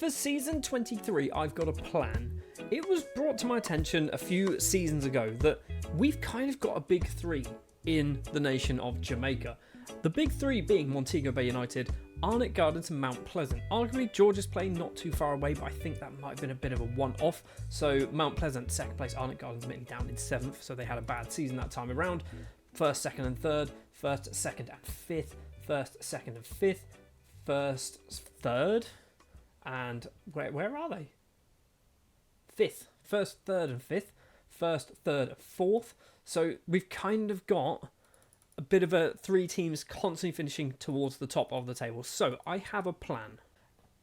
For season 23, I've got a plan. It was brought to my attention a few seasons ago that we've kind of got a big three in the nation of Jamaica. The big three being Montego Bay United, Arnett Gardens and Mount Pleasant. Arguably, George's playing not too far away, but I think that might have been a bit of a one-off. So Mount Pleasant, second place, Arnett Gardens mainly down in 7th, so they had a bad season that time around. First, second and third, first, second and fifth, first, second and fifth, first, third, and where are they? Fifth. First, third and fifth, first, third and fourth. So we've kind of got a bit of a three teams constantly finishing towards the top of the table. So I have a plan.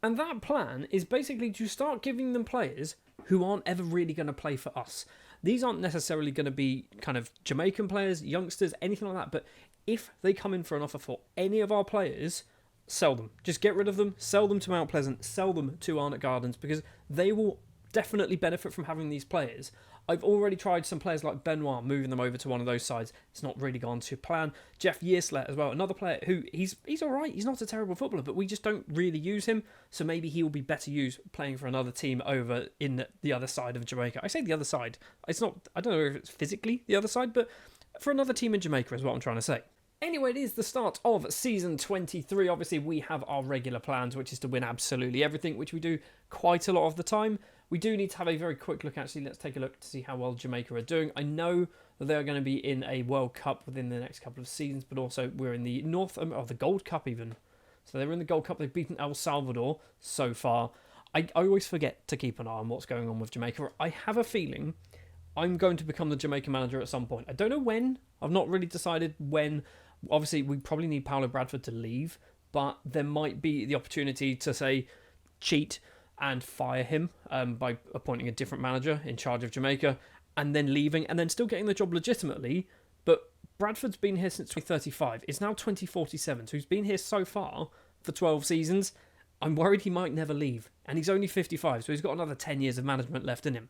And that plan is basically to start giving them players who aren't ever really going to play for us. These aren't necessarily going to be kind of Jamaican players, youngsters, anything like that. But if they come in for an offer for any of our players, sell them. Just get rid of them, sell them to Mount Pleasant, sell them to Arnett Gardens, because they will definitely benefit from having these players. I've already tried some players like Benoit, moving them over to one of those sides. It's not really gone to plan. Jeff Yearslet as well, another player who, he's all right. He's not a terrible footballer, but we just don't really use him. So maybe he will be better used playing for another team over in the other side of Jamaica. I say the other side. It's not, I don't know if it's physically the other side, but for another team in Jamaica is what I'm trying to say. Anyway, it is the start of season 23. Obviously, we have our regular plans, which is to win absolutely everything, which we do quite a lot of the time. We do need to have a very quick look, actually. Let's take a look to see how well Jamaica are doing. I know that they're going to be in a World Cup within the next couple of seasons, but also we're in the the Gold Cup even. So they're in the Gold Cup. They've beaten El Salvador so far. I always forget to keep an eye on what's going on with Jamaica. I have a feeling I'm going to become the Jamaican manager at some point. I don't know when. I've not really decided when. Obviously, we probably need Paolo Bradford to leave, but there might be the opportunity to, say, cheat and fire him by appointing a different manager in charge of Jamaica and then leaving and then still getting the job legitimately. But Bradford's been here since 2035. It's now 2047, so he's been here so far for 12 seasons. I'm worried he might never leave, and he's only 55, so he's got another 10 years of management left in him.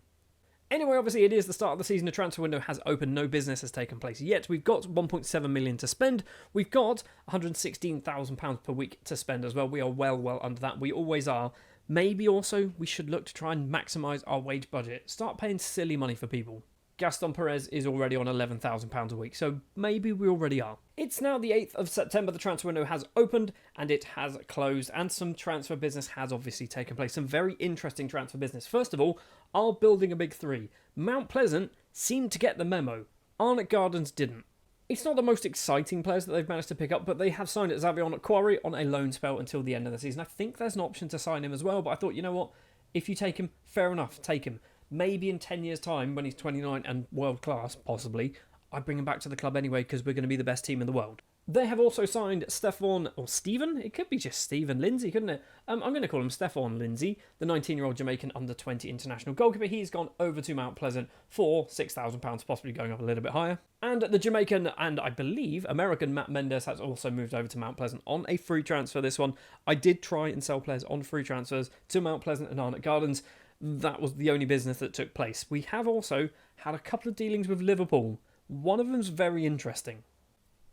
Anyway, obviously, it is the start of the season. The transfer window has opened. No business has taken place yet. We've got 1.7 million to spend. We've got £116,000 per week to spend as well. We are well under that. We always are. Maybe also we should look to try and maximise our wage budget. Start paying silly money for people. Gaston Perez is already on £11,000 a week, so maybe we already are. It's now the 8th of September. The transfer window has opened and it has closed, and some transfer business has obviously taken place. Some very interesting transfer business. First of all, our building a big three. Mount Pleasant seemed to get the memo. Arnett Gardens didn't. It's not the most exciting players that they've managed to pick up, but they have signed Xavier Quarry on a loan spell until the end of the season. I think there's an option to sign him as well, but I thought, you know what? If you take him, fair enough, take him. Maybe in 10 years' time, when he's 29 and world-class, possibly, I bring him back to the club anyway because we're going to be the best team in the world. They have also signed Stefan, or Stephen? It could be just Stephen Lindsay, couldn't it? I'm going to call him Stefan Lindsay, the 19-year-old Jamaican under-20 international goalkeeper. He's gone over to Mount Pleasant for £6,000, possibly going up a little bit higher. And the Jamaican and, I believe, American Matt Mendes has also moved over to Mount Pleasant on a free transfer this one. I did try and sell players on free transfers to Mount Pleasant and Arnett Gardens. That was the only business that took place. We have also had a couple of dealings with Liverpool. One of them's very interesting.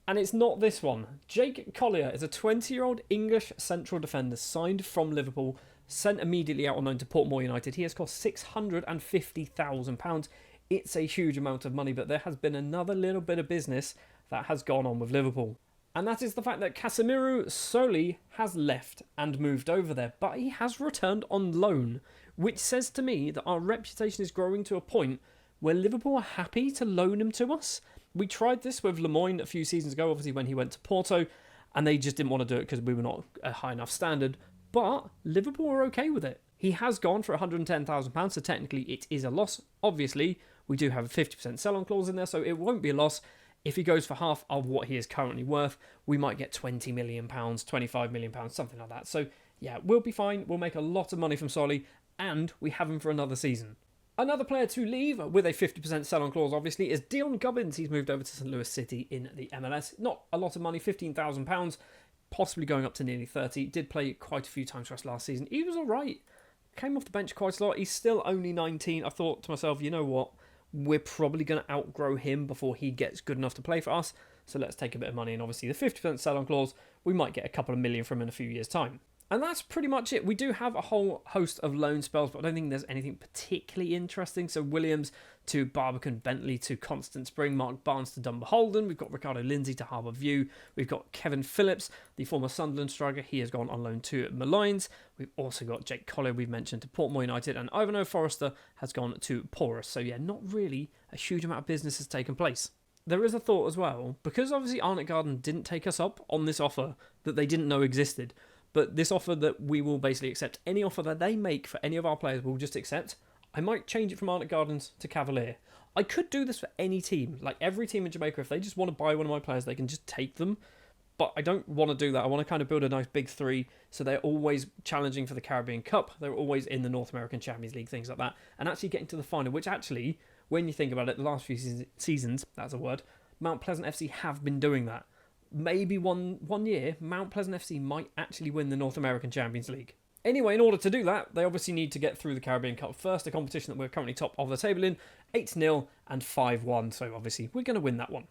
And it's not this one. Jake Collier is a 20-year-old English central defender signed from Liverpool, sent immediately out on loan to Portmore United. He has cost £650,000. It's a huge amount of money, but there has been another little bit of business that has gone on with Liverpool. And that is the fact that Casemiro Soli has left and moved over there, but he has returned on loan, which says to me that our reputation is growing to a point where Liverpool are happy to loan him to us. We tried this with Lemoyne a few seasons ago, obviously when he went to Porto, and they just didn't want to do it because we were not a high enough standard, but Liverpool are okay with it. He has gone for £110,000, so technically it is a loss. Obviously, we do have a 50% sell-on clause in there, so it won't be a loss. If he goes for half of what he is currently worth, we might get £20 million, £25 million, something like that. So, yeah, we'll be fine. We'll make a lot of money from Soli, and we have him for another season. Another player to leave with a 50% sell-on clause, obviously, is Dion Gubbins. He's moved over to St. Louis City in the MLS. Not a lot of money, £15,000, possibly going up to nearly 30. Did play quite a few times for us last season. He was all right. Came off the bench quite a lot. He's still only 19. I thought to myself, you know what? We're probably going to outgrow him before he gets good enough to play for us. So let's take a bit of money. And obviously the 50% sell-on clause, we might get a couple of million from him in a few years' time. And that's pretty much it. We do have a whole host of loan spells, but I don't think there's anything particularly interesting. So Williams to Barbican Bentley to Constant Spring, Mark Barnes to Dunbar Holden. We've got Ricardo Lindsay to Harbour View. We've got Kevin Phillips, the former Sunderland striker. He has gone on loan to Malines. We've also got Jake Collier, we've mentioned, to Portmore United. And Ivanhoe Forrester has gone to Porus. So yeah, not really a huge amount of business has taken place. There is a thought as well, because obviously Arnott Garden didn't take us up on this offer that they didn't know existed. But this offer that we will basically accept, any offer that they make for any of our players, we'll just accept. I might change it from Arnott Gardens to Cavalier. I could do this for any team. Like every team in Jamaica, if they just want to buy one of my players, they can just take them. But I don't want to do that. I want to kind of build a nice big three so they're always challenging for the Caribbean Cup. They're always in the North American Champions League, things like that. And actually getting to the final, which actually, when you think about it, the last few seasons, that's a word, Mount Pleasant FC have been doing that. Maybe one year, Mount Pleasant FC might actually win the North American Champions League. Anyway, in order to do that, they obviously need to get through the Caribbean Cup first, a competition that we're currently top of the table in, 8-0 and 5-1, so obviously we're going to win that one.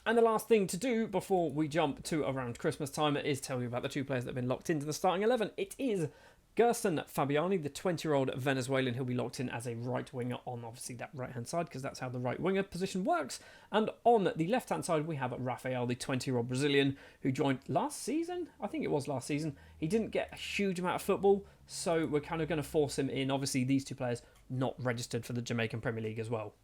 And the last thing to do before we jump to around Christmas time is tell you about the two players that have been locked into the starting 11. It is Gerson Fabiani, the 20-year-old Venezuelan, who'll be locked in as a right winger on obviously that right-hand side, because that's how the right winger position works. And on the left-hand side, we have Rafael, the 20-year-old Brazilian, who joined last season. I think it was last season. He didn't get a huge amount of football, so we're kind of going to force him in. Obviously, these two players not registered for the Jamaican Premier League as well.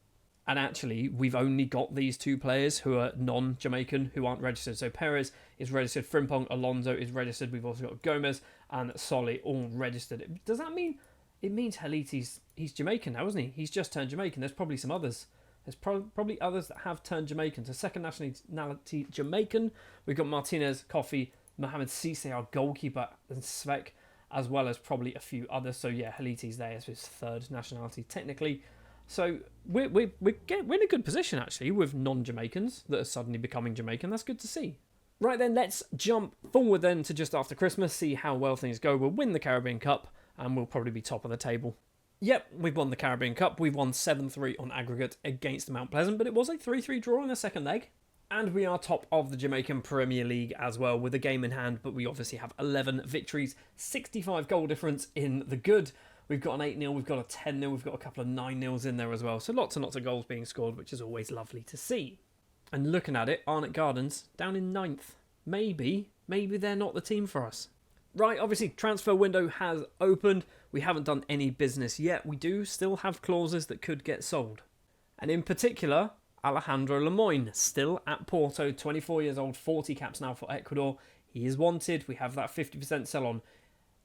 And actually, we've only got these two players who are non-Jamaican, who aren't registered. So Perez is registered, Frimpong, Alonso is registered. We've also got Gomez and Solly all registered. Does that mean... It means Haliti's... He's Jamaican now, isn't he? He's just turned Jamaican. There's probably some others. There's probably others that have turned Jamaican. So second nationality Jamaican. We've got Martinez, Coffey, Mohamed Cisse, our goalkeeper, and Svek, as well as probably a few others. So yeah, Haliti's there as his third nationality technically. So we're in a good position, actually, with non-Jamaicans that are suddenly becoming Jamaican. That's good to see. Right then, let's jump forward then to just after Christmas, see how well things go. We'll win the Caribbean Cup, and we'll probably be top of the table. Yep, we've won the Caribbean Cup. We've won 7-3 on aggregate against Mount Pleasant, but it was a 3-3 draw in the second leg. And we are top of the Jamaican Premier League as well, with a game in hand, but we obviously have 11 victories, 65 goal difference in the good. We've got an 8-0, we've got a 10-0, we've got a couple of 9-0s in there as well. So lots and lots of goals being scored, which is always lovely to see. And looking at it, Arnott Gardens down in 9th. Maybe they're not the team for us. Right, obviously, transfer window has opened. We haven't done any business yet. We do still have clauses that could get sold. And in particular, Alejandro Lemoyne, still at Porto, 24 years old, 40 caps now for Ecuador. He is wanted. We have that 50% sell-on.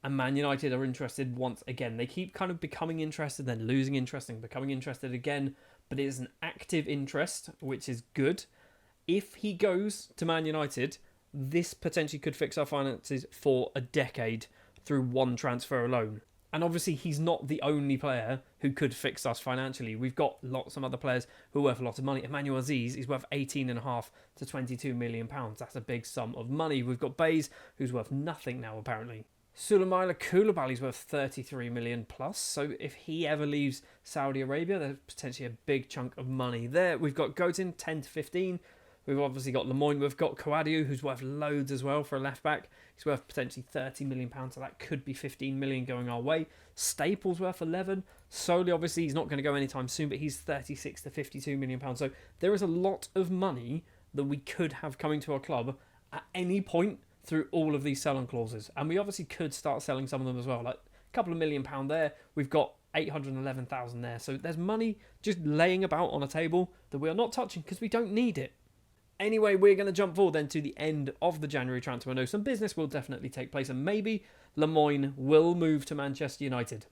And Man United are interested once again. They keep kind of becoming interested, then losing interest and becoming interested again. But it is an active interest, which is good. If he goes to Man United, this potentially could fix our finances for a decade through one transfer alone. And obviously, he's not the only player who could fix us financially. We've got lots of other players who are worth a lot of money. Emmanuel Aziz is worth £18.5 to £22 million. That's a big sum of money. We've got Bays, who's worth nothing now, apparently. Sulaiman Koulibaly's worth 33 million plus, so if he ever leaves Saudi Arabia, there's potentially a big chunk of money there. We've got Gotin, 10 to 15. We've obviously got Lemoyne. We've got Kouadio, who's worth loads as well for a left-back. He's worth potentially £30 million, so that could be 15 million going our way. Staples worth 11. Solely, obviously, he's not going to go anytime soon, but he's 36 to 52 million pounds. So there is a lot of money that we could have coming to our club at any point through all of these sell-on clauses. And we obviously could start selling some of them as well. Like a couple of £1 million there. We've got 811,000 there. So there's money just laying about on a table that we are not touching because we don't need it. Anyway, we're going to jump forward then to the end of the January transfer window. Some business will definitely take place and maybe Lemoyne will move to Manchester United.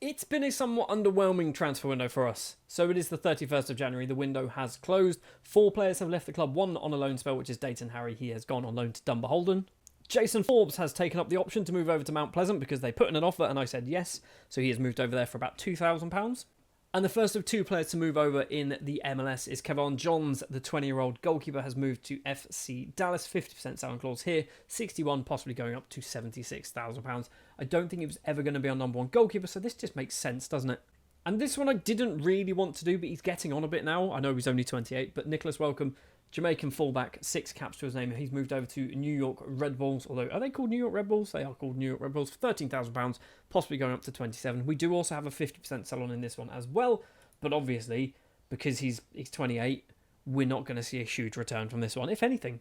It's been a somewhat underwhelming transfer window for us. So it is the 31st of January. The window has closed. 4 players have left the club. 1 on a loan spell, which is Dayton Harry. He has gone on loan to Dunbar Holden. Jason Forbes has taken up the option to move over to Mount Pleasant because they put in an offer and I said yes. So he has moved over there for about £2,000. And the first of 2 players to move over in the MLS is Kevon Johns. The 20-year-old goalkeeper has moved to FC Dallas. 50% sell-on clause here. 61, possibly going up to £76,000. I don't think it was ever going to be our number 1 goalkeeper, so this just makes sense, doesn't it? And this one I didn't really want to do, but he's getting on a bit now. I know he's only 28, but Nicholas Welcome Jamaican fullback, 6 caps to his name. He's moved over to New York Red Bulls. Although, are they called New York Red Bulls? They are called New York Red Bulls for £13,000, possibly going up to 27. We do also have a 50% sell-on in this one as well. But obviously, because he's 28, we're not going to see a huge return from this one, if anything.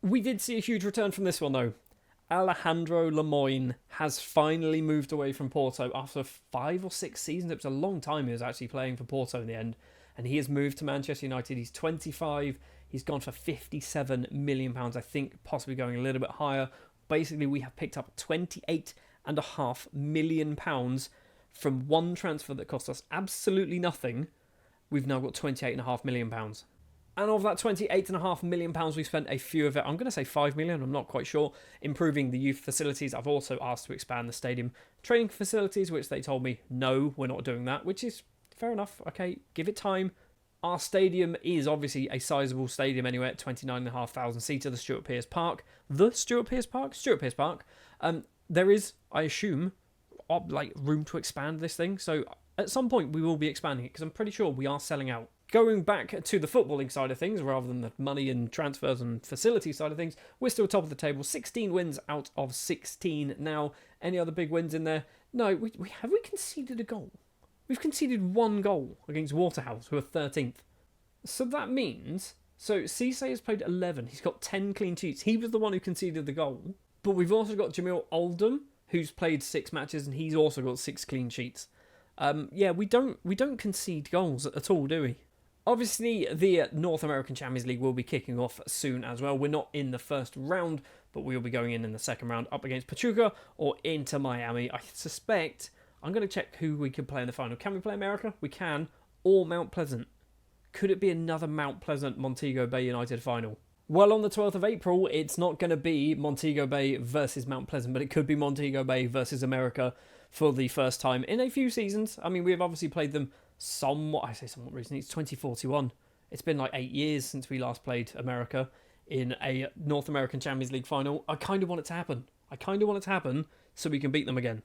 We did see a huge return from this one, though. Alejandro Lemoyne has finally moved away from Porto after 5 or 6 seasons. It was a long time he was actually playing for Porto in the end. And he has moved to Manchester United. He's 25. He's gone for £57 million, I think, possibly going a little bit higher. Basically, we have picked up £28.5 million from one transfer that cost us absolutely nothing. We've now got £28.5 million. And of that £28.5 million, we spent a few of it, I'm going to say £5 million, I'm not quite sure, improving the youth facilities. I've also asked to expand the stadium training facilities, which they told me, no, we're not doing that, which is fair enough. Okay, give it time. Our stadium is obviously a sizable stadium anyway at 29,500 seater, the Stuart Pearce Park. Stuart Pearce Park. There is, I assume, room to expand this thing. So at some point we will be expanding it because I'm pretty sure we are selling out. Going back to the footballing side of things, rather than the money and transfers and facility side of things, we're still top of the table. 16 wins out of 16 now. Any other big wins in there? No, have we conceded a goal? We've conceded 1 goal against Waterhouse, who are 13th. So that means... So Cisse has played 11. He's got 10 clean sheets. He was the one who conceded the goal. But we've also got Jamil Oldham, who's played 6 matches, and he's also got 6 clean sheets. We don't concede goals at all, do we? Obviously, the North American Champions League will be kicking off soon as well. We're not in the first round, but we will be going in the second round up against Pachuca or Inter Miami. I suspect... I'm going to check who we can play in the final. Can we play America? We can. Or Mount Pleasant. Could it be another Mount Pleasant Montego Bay United final? Well, on the 12th of April, it's not going to be Montego Bay versus Mount Pleasant, but it could be Montego Bay versus America for the first time in a few seasons. I mean, we've obviously played them somewhat recently. It's 2041. It's been like 8 years since we last played America in a North American Champions League final. I kind of want it to happen so we can beat them again.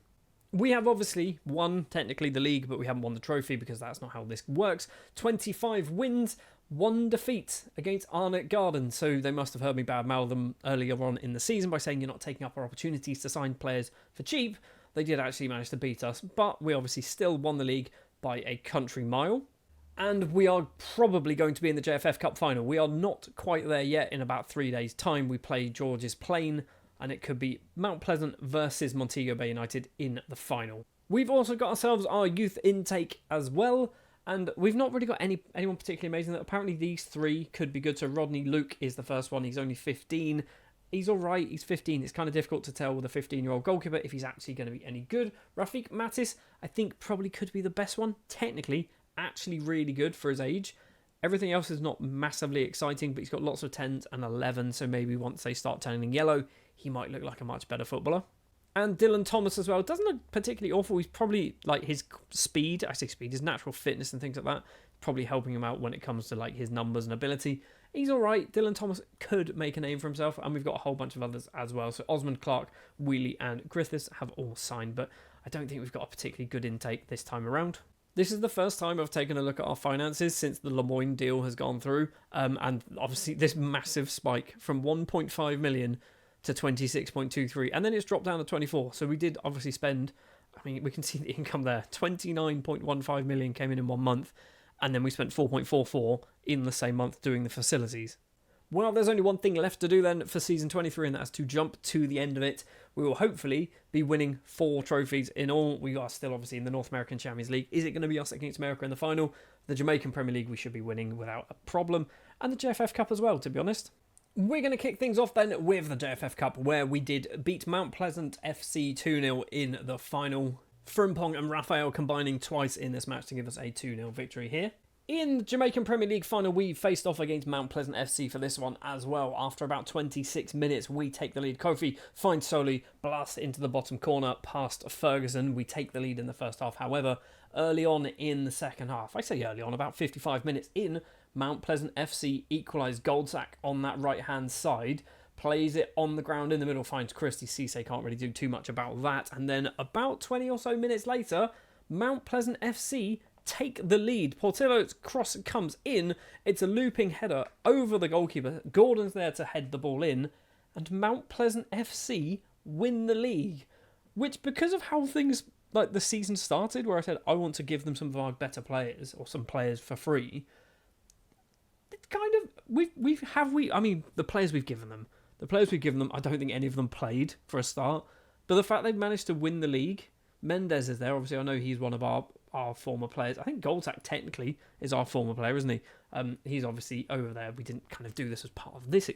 We have obviously won, technically, the league, but we haven't won the trophy because that's not how this works. 25 wins, 1 defeat against Arnott Garden. So they must have heard me badmouth them earlier on in the season by saying you're not taking up our opportunities to sign players for cheap. They did actually manage to beat us, but we obviously still won the league by a country mile. And we are probably going to be in the JFF Cup final. We are not quite there yet. In about 3 days' time, we play George's Plain, and it could be Mount Pleasant versus Montego Bay United in the final. We've also got ourselves our youth intake as well, and we've not really got anyone particularly amazing. Apparently these 3 could be good. So Rodney Luke is the first one. He's only 15. He's all right. He's 15. It's kind of difficult to tell with a 15-year-old goalkeeper if he's actually going to be any good. Rafik Mattis, I think, probably could be the best one. Technically, actually really good for his age. Everything else is not massively exciting, but he's got lots of 10s and 11s, so maybe once they start turning yellow, he might look like a much better footballer. And Dylan Thomas as well. Doesn't look particularly awful. He's probably, his speed, his natural fitness and things like that, probably helping him out when it comes to, his numbers and ability. He's all right. Dylan Thomas could make a name for himself, and we've got a whole bunch of others as well. So Osmond Clark, Wheely and Griffiths have all signed, but I don't think we've got a particularly good intake this time around. This is the first time I've taken a look at our finances since the Lemoyne deal has gone through, and obviously this massive spike from 1.5 million to 26.23, and then it's dropped down to 24. So we did obviously spend, we can see the income there, 29.15 million came in 1 month, and then we spent 4.44 in the same month doing the facilities. Well, there's only one thing left to do then for season 23, and that's to jump to the end of it. We will hopefully be winning 4 trophies in all. We are still obviously in the North American Champions League. Is it going to be us against America in the final? The Jamaican Premier League we should be winning without a problem. And the JFF Cup as well, to be honest. We're going to kick things off then with the JFF Cup, where we did beat Mount Pleasant FC 2-0 in the final. Frimpong and Raphael combining twice in this match to give us a 2-0 victory here. In the Jamaican Premier League final, we faced off against Mount Pleasant FC for this one as well. After about 26 minutes, we take the lead. Kofi finds Soli, blast into the bottom corner past Ferguson. We take the lead in the first half. However, early on in the second half, I say early on, about 55 minutes in, Mount Pleasant FC equalised. Goldsack on that right-hand side, plays it on the ground in the middle, finds Christy. Cisse can't really do too much about that. And then about 20 or so minutes later, Mount Pleasant FC take the lead. Portillo's cross comes in. It's a looping header over the goalkeeper. Gordon's there to head the ball in. And Mount Pleasant FC win the league. Which, because of how things, like the season started, where I said I want to give them some of our better players, or some players for free, it's kind of, the players we've given them, I don't think any of them played for a start. But the fact they've managed to win the league, Mendes is there. Obviously, I know he's one of our former players. I think Goltak technically is our former player, isn't he? He's obviously over there. We didn't kind of do this as part of this,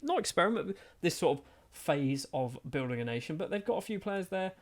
not experiment, but this sort of phase of building a nation. But they've got a few players there.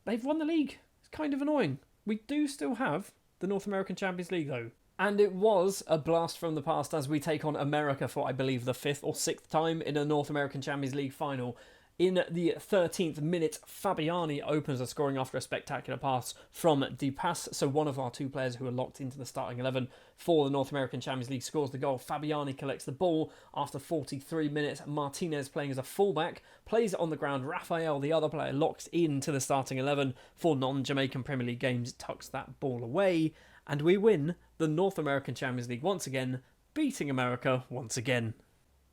They've won the league. It's kind of annoying. We do still have the North American Champions League, though. And it was a blast from the past as we take on America for, I believe, the 5th or 6th time in a North American Champions League final. In the 13th minute, Fabiani opens the scoring after a spectacular pass from Depas. So one of our two players who are locked into the starting 11 for the North American Champions League scores the goal. Fabiani collects the ball after 43 minutes. Martinez, playing as a fullback, plays it on the ground. Rafael, the other player, locks into the starting 11 for non-Jamaican Premier League games, tucks that ball away. And we win the North American Champions League once again, beating America once again.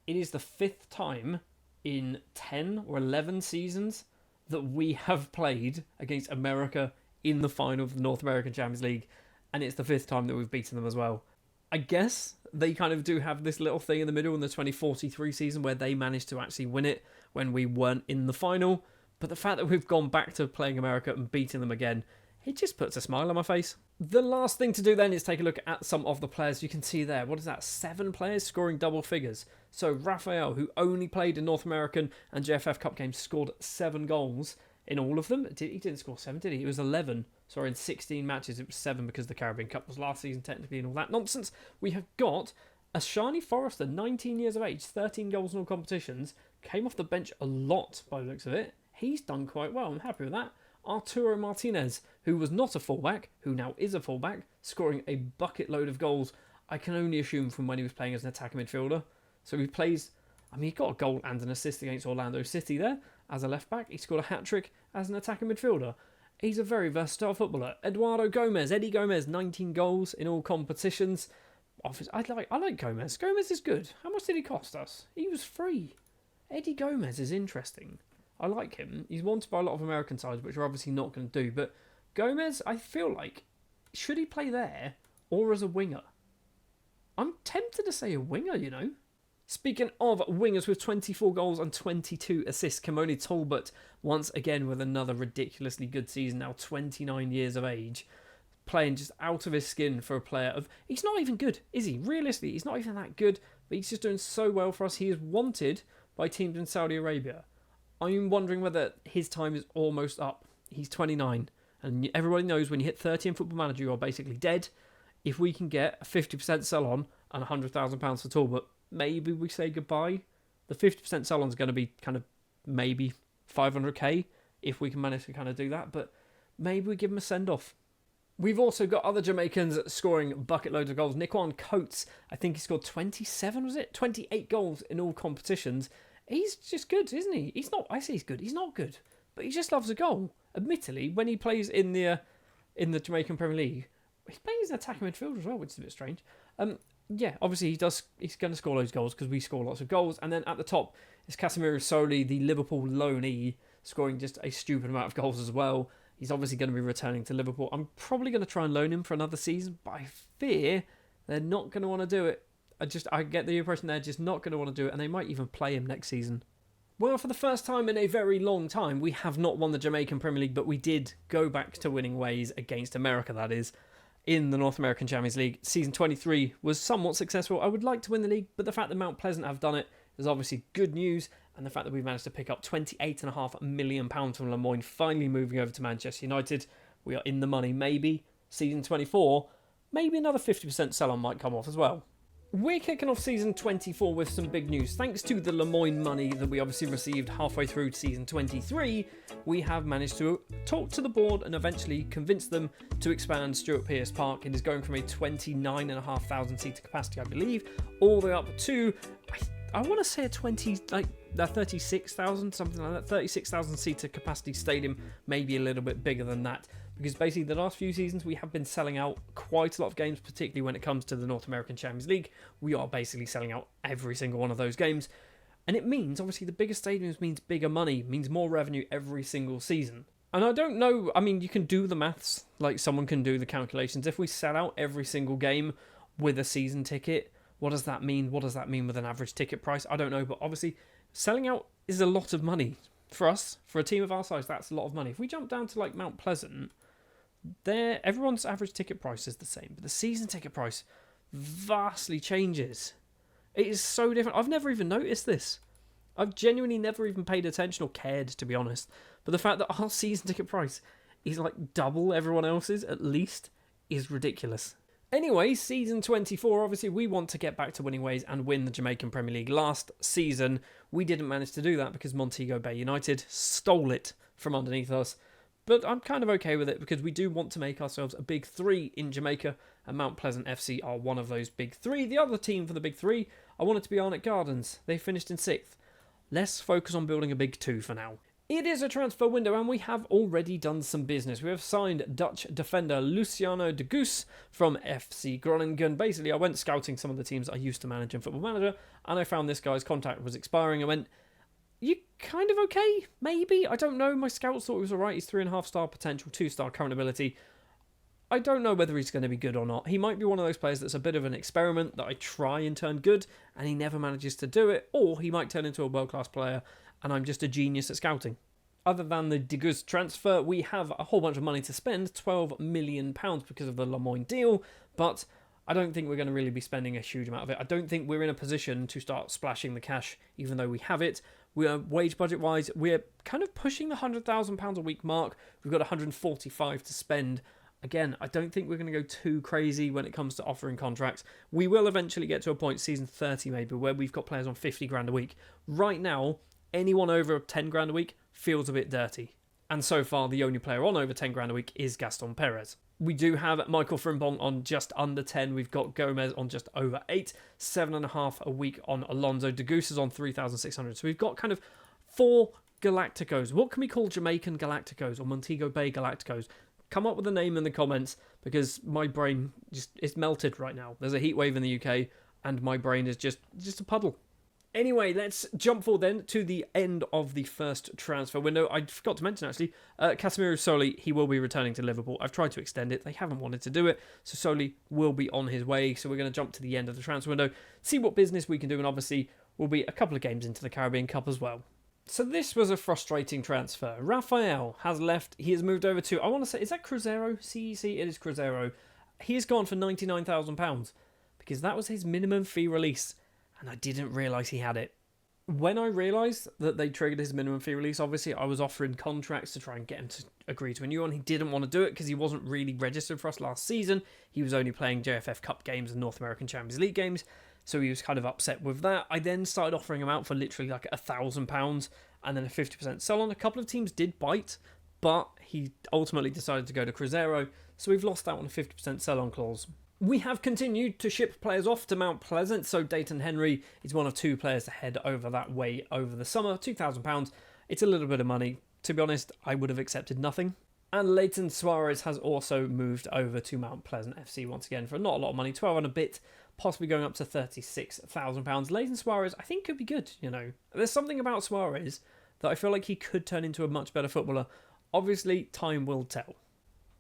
It is the 5th time in 10 or 11 seasons that we have played against America in the final of the North American Champions League, and it's the 5th time that we've beaten them as well. I guess they kind of do have this little thing in the middle in the 2043 season where they managed to actually win it when we weren't in the final, but the fact that we've gone back to playing America and beating them again, it just puts a smile on my face. The last thing to do then is take a look at some of the players. You can see there, what is that, 7 players scoring double figures. So Rafael, who only played in North American and JFF Cup games, scored 7 goals in all of them. He didn't score 7, did he? It was 11. Sorry, in 16 matches. It was 7 because the Caribbean Cup was last season technically and all that nonsense. We have got a Shani Forrester, 19 years of age, 13 goals in all competitions. Came off the bench a lot by the looks of it. He's done quite well. I'm happy with that. Arturo Martinez, who was not a fullback, who now is a fullback, scoring a bucket load of goals. I can only assume from when he was playing as an attacking midfielder. So he plays, he got a goal and an assist against Orlando City there as a left back. He scored a hat-trick as an attacking midfielder. He's a very versatile footballer. Eddie Gomez, 19 goals in all competitions. I like Gomez. Gomez is good. How much did he cost us? He was free. Eddie Gomez is interesting. I like him. He's wanted by a lot of American sides, which are obviously not going to do. But Gomez, I feel like, should he play there or as a winger? I'm tempted to say a winger, you know. Speaking of wingers with 24 goals and 22 assists, Kimoni Talbot, once again with another ridiculously good season, now 29 years of age, playing just out of his skin for a player of... He's not even good, is he? Realistically, he's not even that good, but he's just doing so well for us. He is wanted by teams in Saudi Arabia. I'm wondering whether his time is almost up. He's 29, and everybody knows when you hit 30 in Football Manager, you're basically dead. If we can get a 50% sell-on and £100,000 for Talbot, maybe we say goodbye. The 50% sell-on is going to be kind of maybe 500k if we can manage to kind of do that, but maybe we give him a send-off. We've also got other Jamaicans scoring bucket loads of goals. Nikwan Coates, I think he scored 27, was it? 28 goals in all competitions. He's just good, isn't he? I say he's good. He's not good, but he just loves a goal. Admittedly, when he plays in the Jamaican Premier League, he's playing as an attacking midfielder as well, which is a bit strange. Yeah, obviously he's going to score those goals because we score lots of goals. And then at the top is Casemiro Soli, the Liverpool loanee, scoring just a stupid amount of goals as well. He's obviously going to be returning to Liverpool. I'm probably going to try and loan him for another season, but I fear they're not going to want to do it. I get the impression they're just not going to want to do it, and they might even play him next season. Well, for the first time in a very long time, we have not won the Jamaican Premier League, but we did go back to winning ways against America, that is, in the North American Champions League. Season 23 was somewhat successful. I would like to win the league, but the fact that Mount Pleasant have done it is obviously good news, and the fact that we've managed to pick up £28.5 million from Lemoyne, finally moving over to Manchester United. We are in the money, maybe. Season 24, maybe another 50% sell-on might come off as well. We're kicking off season 24 with some big news. Thanks to the Lemoyne money that we obviously received halfway through season 23, we have managed to talk to the board and eventually convince them to expand Stuart Pearce Park. It is going from a 29,500 seater capacity, I believe, all the way up to, I want to say a 36,000, something like that, 36,000 seater capacity stadium, maybe a little bit bigger than that. because basically the last few seasons we have been selling out quite a lot of games, particularly when it comes to the North American Champions League. We are basically selling out every single one of those games. And it means, obviously, the bigger stadiums means bigger money, means more revenue every single season. And I don't know, I mean, you can do the maths, like someone can do the calculations. If we sell out every single game with a season ticket, what does that mean? What does that mean with an average ticket price? I don't know, but obviously, selling out is a lot of money. For us, for a team of our size, that's a lot of money. If we jump down to, like, Mount Pleasant, everyone's average ticket price is the same, but the season ticket price vastly changes. It is so different. I've never even noticed this. I've genuinely never even paid attention or cared, to be honest. But the fact that our season ticket price is like double everyone else's, at least, is ridiculous. Anyway, season 24, obviously we want to get back to winning ways and win the Jamaican Premier League. Last season, we didn't manage to do that because Montego Bay United stole it from underneath us. But I'm kind of okay with it because we do want to make ourselves a big three in Jamaica, and Mount Pleasant FC are one of those big three. The other team for the big three, I want it to be Arnott Gardens. They finished in 6th. Let's focus on building a big two for now. It is a transfer window and we have already done some business. We have signed Dutch defender Luciano de Goes from FC Groningen. Basically, I went scouting some of the teams I used to manage in Football Manager and I found this guy's contract was expiring. I went, you kind of okay? Maybe? I don't know. My scouts thought he was alright. He's 3.5 star potential, 2-star current ability. I don't know whether he's going to be good or not. He might be one of those players that's a bit of an experiment that I try and turn good and he never manages to do it, or he might turn into a world-class player and I'm just a genius at scouting. Other than the De Goes transfer, we have a whole bunch of money to spend, £12 million because of the Lemoyne deal, but I don't think we're going to really be spending a huge amount of it. I don't think we're in a position to start splashing the cash, even though we have it. We are wage budget-wise, we're kind of pushing the £100,000 a week mark. We've got 145 to spend. Again, I don't think we're going to go too crazy when it comes to offering contracts. We will eventually get to a point, season 30 maybe, where we've got players on 50 grand a week. Right now, anyone over 10 grand a week feels a bit dirty. And so far, the only player on over 10 grand a week is Gaston Perez. We do have Michael Frimpong on just under 10. We've got Gomez on just over 8. 7.5 a week on Alonso. De Goes is on 3,600. So we've got kind of 4 Galacticos. What can we call Jamaican Galacticos or Montego Bay Galacticos? Come up with a name in the comments because my brain just is melted right now. There's a heat wave in the UK and my brain is just a puddle. Anyway, let's jump forward then to the end of the first transfer window. I forgot to mention actually, Casemiro Soli, he will be returning to Liverpool. I've tried to extend it. They haven't wanted to do it. So Soli will be on his way. So we're going to jump to the end of the transfer window, see what business we can do. And obviously we'll be a couple of games into the Caribbean Cup as well. So this was a frustrating transfer. Rafael has left. He has moved over to, I want to say, is that Cruzeiro? CEC? It is Cruzeiro. He has gone for £99,000 because that was his minimum fee release. And I didn't realise he had it. When I realised that they triggered his minimum fee release, obviously I was offering contracts to try and get him to agree to a new one. He didn't want to do it because he wasn't really registered for us last season. He was only playing JFF Cup games and North American Champions League games. So he was kind of upset with that. I then started offering him out for literally like £1,000 and then a 50% sell-on. A couple of teams did bite, but he ultimately decided to go to Cruzeiro. So we've lost out on a 50% sell-on clause. We have continued to ship players off to Mount Pleasant, so Dayton Henry is one of 2 players to head over that way over the summer. £2,000. It's a little bit of money. To be honest, I would have accepted nothing. And Leighton Suarez has also moved over to Mount Pleasant FC once again for not a lot of money, 12 and a bit, possibly going up to £36,000. Leighton Suarez, I think, could be good, you know. There's something about Suarez that I feel like he could turn into a much better footballer. Obviously, time will tell.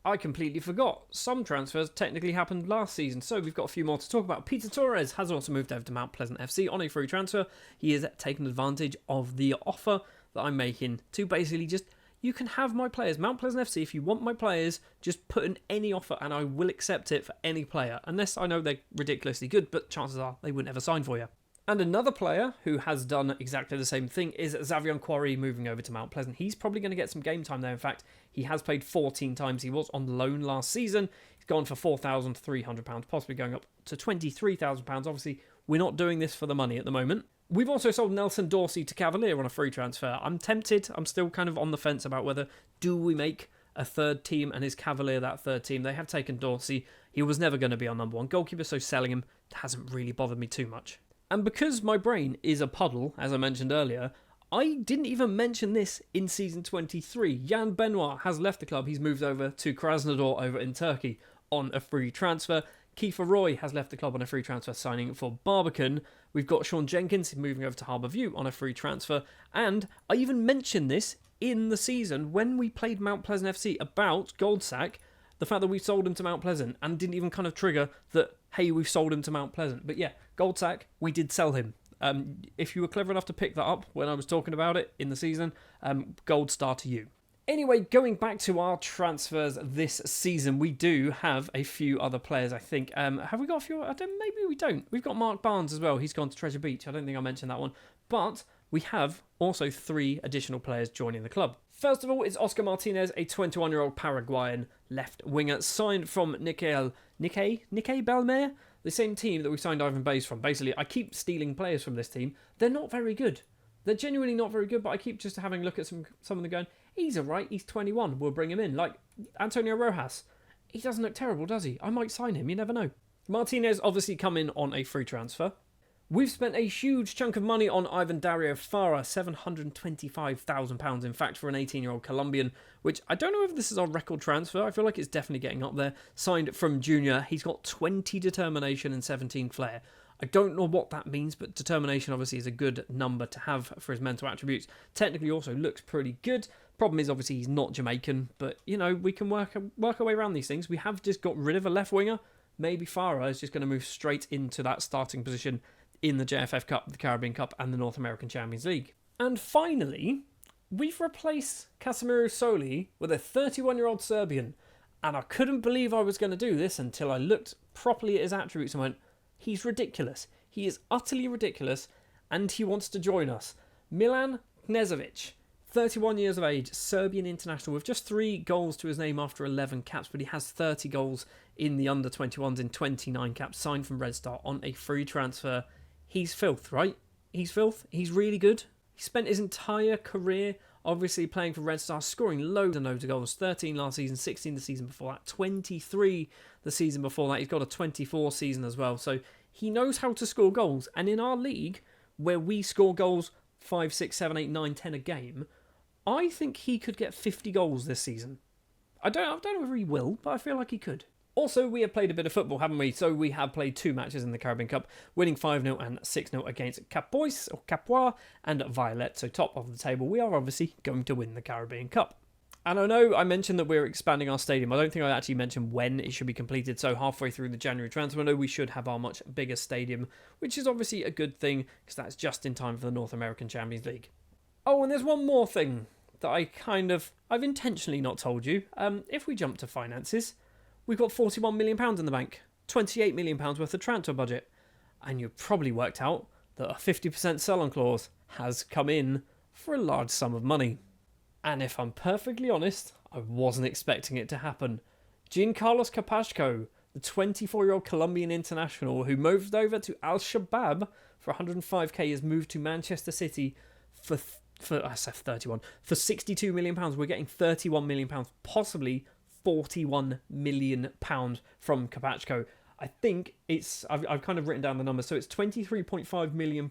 I completely forgot. Some transfers technically happened last season, so we've got a few more to talk about. Peter Torres has also moved over to Mount Pleasant FC on a free transfer. He has taken advantage of the offer that I'm making to basically just, you can have my players. Mount Pleasant FC, if you want my players, just put in any offer and I will accept it for any player. Unless I know they're ridiculously good, but chances are they wouldn't ever sign for you. And another player who has done exactly the same thing is Xavier Quarry moving over to Mount Pleasant. He's probably going to get some game time there. In fact, he has played 14 times. He was on loan last season. He's gone for £4,300, possibly going up to £23,000. Obviously, we're not doing this for the money at the moment. We've also sold Nelson Dorsey to Cavalier on a free transfer. I'm tempted. I'm still kind of on the fence about whether do we make a third team and is Cavalier that third team. They have taken Dorsey. He was never going to be our number 1 goalkeeper, so selling him hasn't really bothered me too much. And because my brain is a puddle, as I mentioned earlier, I didn't even mention this in season 23. Jan Benoit has left the club. He's moved over to Krasnodar over in Turkey on a free transfer. Kiefer Roy has left the club on a free transfer, signing for Barbican. We've got Sean Jenkins moving over to Harbour View on a free transfer. And I even mentioned this in the season when we played Mount Pleasant FC about Goldsack, the fact that we sold him to Mount Pleasant, and didn't even kind of trigger that, hey, we've sold him to Mount Pleasant. But yeah, Goldsack, we did sell him. If you were clever enough to pick that up when I was talking about it in the season, gold star to you. Anyway, going back to our transfers this season, we do have a few other players, I think. Have we got a few? Maybe we don't. We've got Mark Barnes as well. He's gone to Treasure Beach. I don't think I mentioned that one. But we have also 3 additional players joining the club. First of all, it's Oscar Martinez, a 21-year-old Paraguayan left winger, signed from Nike Belmer, the same team that we signed Ivan Bays from. Basically, I keep stealing players from this team. They're not very good. They're genuinely not very good, but I keep just having a look at some of them going, he's alright, he's 21, we'll bring him in. Like Antonio Rojas. He doesn't look terrible, does he? I might sign him, you never know. Martinez obviously come in on a free transfer. We've spent a huge chunk of money on Ivan Dario Farah, £725,000 in fact for an 18-year-old Colombian, which I don't know if this is our record transfer. I feel like it's definitely getting up there. Signed from Junior. He's got 20 determination and 17 flair. I don't know what that means, but determination obviously is a good number to have for his mental attributes. Technically also looks pretty good. Problem is obviously he's not Jamaican, but you know, we can work our way around these things. We have just got rid of a left winger. Maybe Farah is just going to move straight into that starting position in the JFF Cup, the Caribbean Cup and the North American Champions League. And finally, we've replaced Casemiro Soli with a 31-year-old Serbian. And I couldn't believe I was going to do this until I looked properly at his attributes and went, he's ridiculous. He is utterly ridiculous, and he wants to join us. Milan Knezovic, 31 years of age, Serbian international with just 3 goals to his name after 11 caps, but he has 30 goals in the under-21s in 29 caps, signed from Red Star on a free transfer. He's filth, right? He's filth. He's really good. He spent his entire career obviously playing for Red Star, scoring loads and loads of goals. 13 last season, 16 the season before that, 23 the season before that. He's got a 24 season as well. So he knows how to score goals. And in our league, where we score goals 5, 6, 7, 8, 9, 10 a game, I think he could get 50 goals this season. I don't know whether he will, but I feel like he could. Also, we have played a bit of football, haven't we? So we have played 2 matches in the Caribbean Cup, winning 5-0 and 6-0 against Capois or Capois and Violet. So top of the table, we are obviously going to win the Caribbean Cup. And I know I mentioned that we're expanding our stadium. I don't think I actually mentioned when it should be completed. So halfway through the January transfer window, we should have our much bigger stadium, which is obviously a good thing because that's just in time for the North American Champions League. Oh, and there's one more thing that I've intentionally not told you. If we jump to finances, we've got £41 million in the bank, £28 million worth of transfer budget. And you've probably worked out that a 50% sell-on clause has come in for a large sum of money. And if I'm perfectly honest, I wasn't expecting it to happen. Giancarlos Capasco, the 24-year-old Colombian international who moved over to Al-Shabaab for 105k, has moved to Manchester City for £62 million. We're getting £31 million, possibly £41 million from Capasco. I think I've kind of written down the numbers. So it's £23.5 million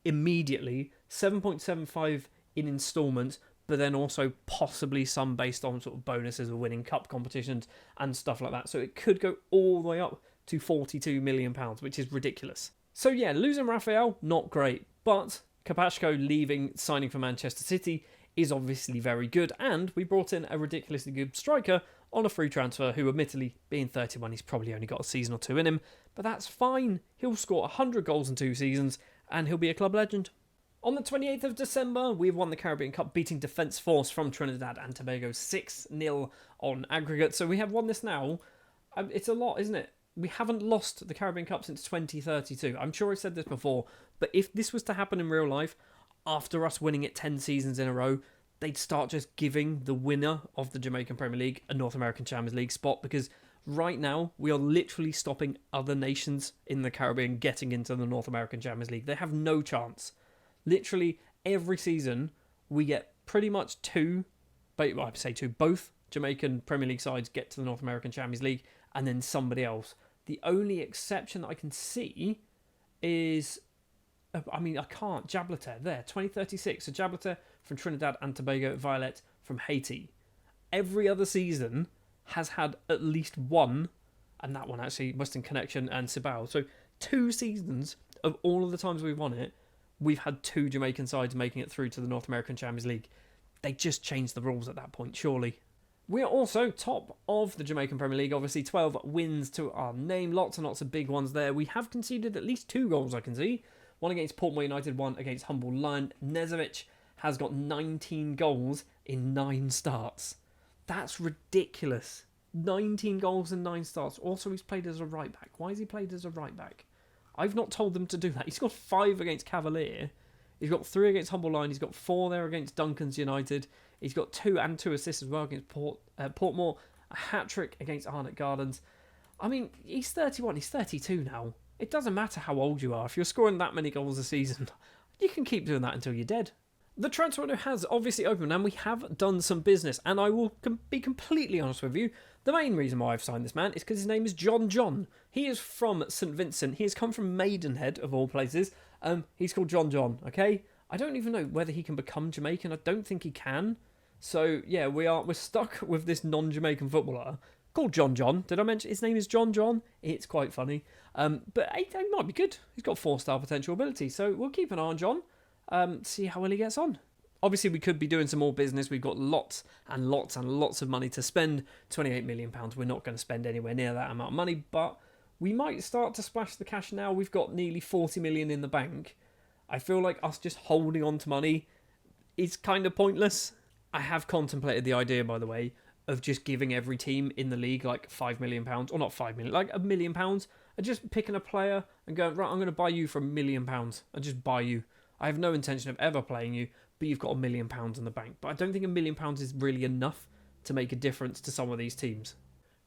immediately, 7.75 in instalments, but then also possibly some based on sort of bonuses of winning cup competitions and stuff like that. So it could go all the way up to £42 million, which is ridiculous. So yeah, losing Rafael, not great. But Capasco leaving, signing for Manchester City is obviously very good. And we brought in a ridiculously good striker on a free transfer who, admittedly, being 31, he's probably only got a season or 2 in him. But that's fine. He'll score 100 goals in 2 seasons and he'll be a club legend. On the 28th of December, we've won the Caribbean Cup, beating Defence Force from Trinidad and Tobago 6-0 on aggregate. So we have won this now. It's a lot, isn't it? We haven't lost the Caribbean Cup since 2032. I'm sure I said this before, but if this was to happen in real life, after us winning it 10 seasons in a row, they'd start just giving the winner of the Jamaican Premier League a North American Champions League spot, because right now we are literally stopping other nations in the Caribbean getting into the North American Champions League. They have no chance. Literally every season we get pretty much both Jamaican Premier League sides get to the North American Champions League, and then somebody else. The only exception that I can see is I mean, I can't. Jablater, there, 2036. So Jablater from Trinidad and Tobago, Violet from Haiti. Every other season has had at least one, and that one actually, Western Connection and Cibao. So 2 seasons of all of the times we've won it, we've had 2 Jamaican sides making it through to the North American Champions League. They just changed the rules at that point, surely. We are also top of the Jamaican Premier League, obviously 12 wins to our name, lots and lots of big ones there. We have conceded at least 2 goals, I can see. One against Portmore United, one against Humble Lion. Nezovic has got 19 goals in 9 starts. That's ridiculous. 19 goals in 9 starts. Also, he's played as a right back. Why has he played as a right back? I've not told them to do that. He's got 5 against Cavalier. He's got 3 against Humble Lion. He's got 4 there against Duncan's United. He's got 2 assists as well against Portmore. A hat-trick against Arnott Gardens. I mean, he's 31. He's 32 now. It doesn't matter how old you are. If you're scoring that many goals a season, you can keep doing that until you're dead. The transfer window has obviously opened and we have done some business. And I will be completely honest with you. The main reason why I've signed this man is because his name is John John. He is from St Vincent. He has come from Maidenhead, of all places. He's called John John, okay? I don't even know whether he can become Jamaican. I don't think he can. So, yeah, we're stuck with this non-Jamaican footballer called John John. Did I mention his name is John John? It's quite funny. But he might be good. He's got 4-star potential ability. So we'll keep an eye on John. See how well he gets on. Obviously, we could be doing some more business. We've got lots and lots and lots of money to spend. £28 million. We're not going to spend anywhere near that amount of money, but we might start to splash the cash now. We've got nearly 40 million in the bank. I feel like us just holding on to money is kind of pointless. I have contemplated the idea, by the way, of just giving every team in the league like £5 million, or not 5 million, like £1 million, and just picking a player and going, right, I'm going to buy you for £1 million. I just buy you. I have no intention of ever playing you, but you've got £1 million in the bank. But I don't think £1 million is really enough to make a difference to some of these teams.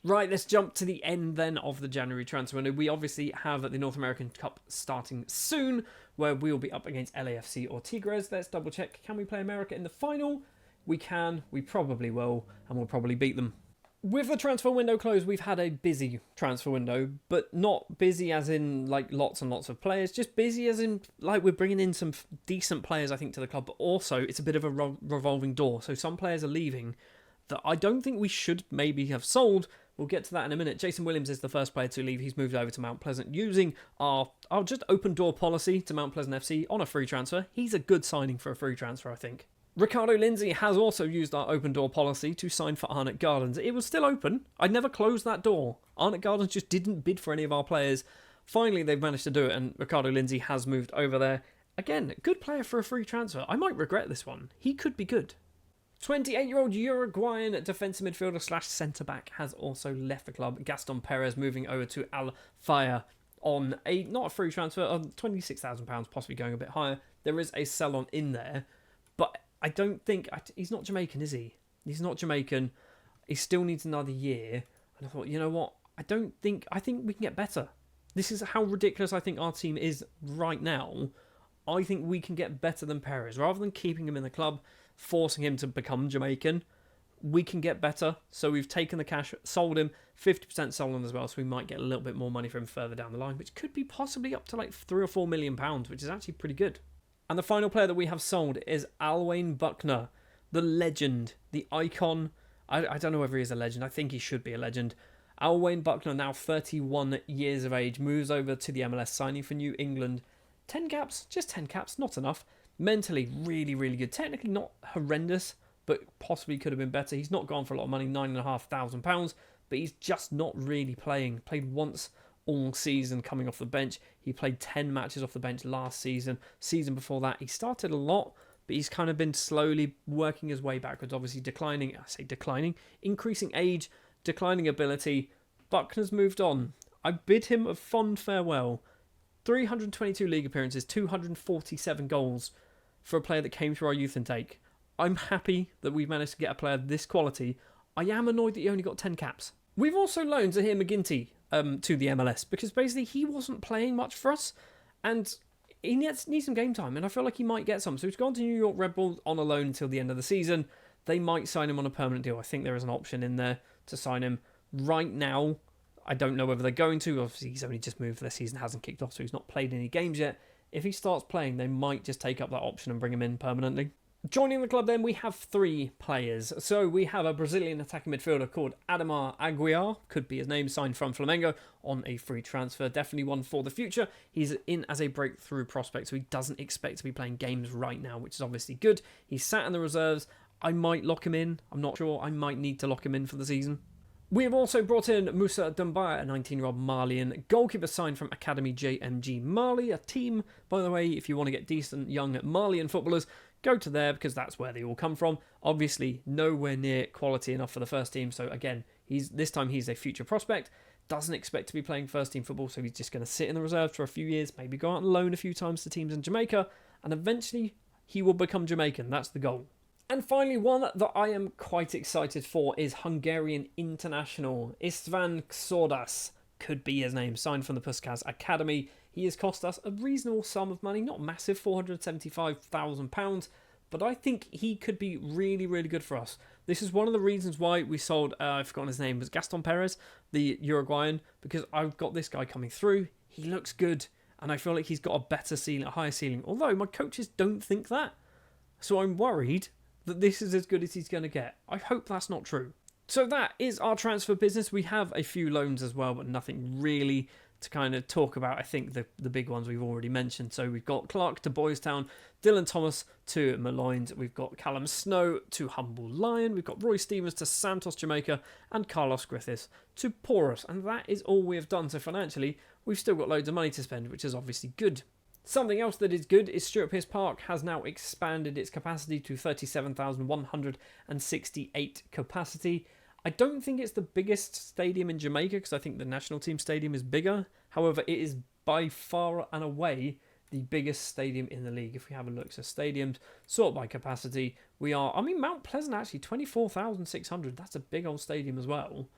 Right, let's jump to the end then of the January transfer window. We obviously have the North American Cup starting soon, where we will be up against LAFC or Tigres. Let's double check. Can we play America in the final? We can, we probably will, and we'll probably beat them. With the transfer window closed, we've had a busy transfer window, but not busy as in like lots and lots of players, just busy as in like we're bringing in some decent players, I think, to the club, but also it's a bit of a revolving door. So some players are leaving that I don't think we should maybe have sold. We'll get to that in a minute. Jason Williams is the first player to leave. He's moved over to Mount Pleasant using our just open door policy to Mount Pleasant FC on a free transfer. He's a good signing for a free transfer, I think. Ricardo Lindsay has also used our open door policy to sign for Arnott Gardens. It was still open. I never closed that door. Arnott Gardens just didn't bid for any of our players. Finally, they've managed to do it, and Ricardo Lindsay has moved over there. Again, good player for a free transfer. I might regret this one. He could be good. 28-year-old Uruguayan defensive midfielder / centre-back has also left the club. Gaston Perez moving over to Al Fire on not a free transfer, on £26,000, possibly going a bit higher. There is a sell-on in there, but I don't think... He's not Jamaican, is he? He's not Jamaican. He still needs another year. And I thought, you know what? I think we can get better. This is how ridiculous I think our team is right now. I think we can get better than Perez. Rather than keeping him in the club, forcing him to become Jamaican, we can get better. So we've taken the cash, sold him, 50% sold him as well, so we might get a little bit more money for him further down the line, which could be possibly up to like £3 or £4 million, which is actually pretty good. And the final player that we have sold is Alwyn Buckner, the legend, the icon. I don't know whether he's a legend. I think he should be a legend. Alwyn Buckner, now 31 years of age, moves over to the MLS, signing for New England. 10 caps, just 10 caps, not enough. Mentally, really, really good. Technically not horrendous, but possibly could have been better. He's not gone for a lot of money, £9,500, but he's just not really playing. Played once all season coming off the bench. He played 10 matches off the bench last season. Season before that, he started a lot, but he's kind of been slowly working his way backwards, obviously increasing age, declining ability. Buckner's moved on. I bid him a fond farewell. 322 league appearances, 247 goals for a player that came through our youth intake. I'm happy that we've managed to get a player of this quality. I am annoyed that he only got 10 caps. We've also loaned Zahir McGinty to the MLS because basically he wasn't playing much for us and he needs some game time, and I feel like he might get some. So he's gone to New York Red Bulls on a loan until the end of the season. They might sign him on a permanent deal. I think there is an option in there to sign him. Right now, I don't know whether they're going to. Obviously, he's only just moved. Their season hasn't kicked off, so he's not played any games yet. if he starts playing, they might just take up that option and bring him in permanently. Joining the club then, we have 3 players. So we have a Brazilian attacking midfielder called Ademar Aguiar, could be his name, signed from Flamengo on a free transfer. Definitely one for the future. He's in as a breakthrough prospect, so he doesn't expect to be playing games right now, which is obviously good. He's sat in the reserves. I might lock him in. I'm not sure. I might need to lock him in for the season. We have also brought in Moussa Doumbia, a 19-year-old Malian goalkeeper signed from Academy JMG Mali, a team, by the way, if you want to get decent young Malian footballers, go to there because that's where they all come from. Obviously, nowhere near quality enough for the first team. So again, this time he's a future prospect. Doesn't expect to be playing first team football, so he's just going to sit in the reserves for a few years, maybe go out and loan a few times to teams in Jamaica, and eventually he will become Jamaican. That's the goal. And finally, one that I am quite excited for is Hungarian international Istvan Xordas. Could be his name, signed from the Puskás Academy. He has cost us a reasonable sum of money, not massive, £475,000, but I think he could be really, really good for us. This is one of the reasons why we sold, I've forgotten his name, was Gaston Perez, the Uruguayan, because I've got this guy coming through. He looks good, and I feel like he's got a better ceiling, a higher ceiling, although my coaches don't think that. So I'm worried that this is as good as he's going to get. I hope that's not true. So that is our transfer business. We have a few loans as well, but nothing really to kind of talk about. I think the big ones we've already mentioned. So we've got Clark to Boys Town, Dylan Thomas to Malines, we've got Callum Snow to Humble Lion, we've got Roy Stevens to Santos Jamaica, and Carlos Griffiths to Porus. And that is all we have done. So financially, we've still got loads of money to spend, which is obviously good. Something else that is good is Stuart Pearce Park has now expanded its capacity to 37,168 capacity. I don't think it's the biggest stadium in Jamaica because I think the national team stadium is bigger. However, it is by far and away the biggest stadium in the league. If we have a look, so stadiums sort by capacity, Mount Pleasant actually 24,600. That's a big old stadium as well.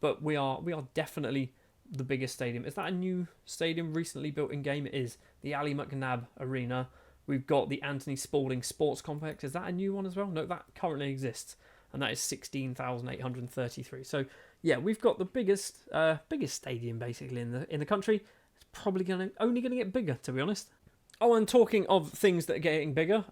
But we are definitely the biggest stadium. Is that a new stadium recently built in game? It is. The Ali McNabb Arena. We've got the Anthony Spalding Sports Complex. Is that a new one as well? No, that currently exists. And that is 16,833. So yeah, we've got the biggest stadium basically in the country. It's probably only gonna get bigger, to be honest. Oh, and talking of things that are getting bigger,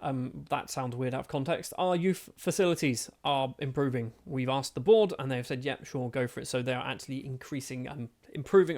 that sounds weird out of context. Our youth facilities are improving. We've asked the board, and they've said, "Yep, sure, go for it." So they are actually improving